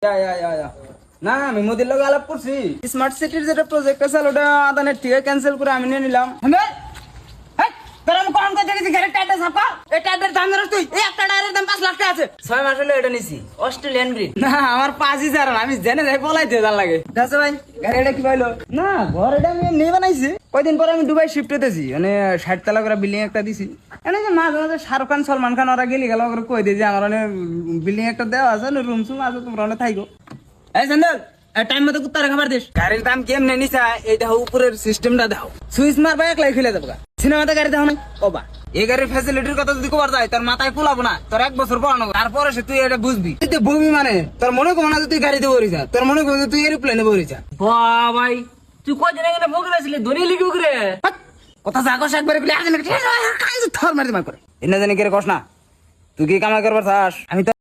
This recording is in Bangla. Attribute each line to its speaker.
Speaker 1: না আমি মোদির লগে আলাপ করছি স্মার্ট সিটির যেটা প্রজেক্ট আছে ওটা আদানের থেকে ক্যান্সেল করে আমি নিয়ে নিলাম।
Speaker 2: অস্ট্রেলিয়ান গ্রিন
Speaker 1: না আমার 5,000 আমি জেনে যাই পলাইতে যার লাগে আচ্ছা ভাই গাড়িটা কি পাইলো না ঘর এটা আমি এমনি বানাইছি কয়দিন পরে আমি দুবাই শিফট হতেছি মানে 60 তলা করে বিল্ডিং একটা দিছি এনে যে মাঝে মাঝে শাহরুখ খান সলমান খান ওরা গেলি গেল ওরা কই দিয়ে যে আমার বিল্ডিং একটা দেওয়া আছে রুম সুম আছে তোমরা ওখানে থাইকো। এই সন্দল টাইম মতো কুত্তারে খাবার দিস গাড়ির দাম কেমনে নিছা এই দেখো উপরের সিস্টেমটা দেখো সুইচ মারবা একলাই খুলে দেবো সিনেমাতে গাড়ি দেখো না ওবা এই গাড়ির ফ্যাসিলিটির কথা যদি কবার যায় তোর মাথায় কুলাবো না তোর 1 বছর পড়ানো তারপরে সে তুই এটা বুঝবি তুই বমি মানে তোর মনে করবো না যে তুই গাড়িতে বড়ি যা তোর মনে করবো তুই এরোপ্লেনে বড়ি যা
Speaker 2: ভাই তুই কদিন আগে বগরে আসলি ধনী লিখি বগরে
Speaker 1: কথা জাগস একবারে বলে আজ নাকি থর মারতে মার করে এনে জানি কে কস না তুই কি কামাই করবার চাস আমি তো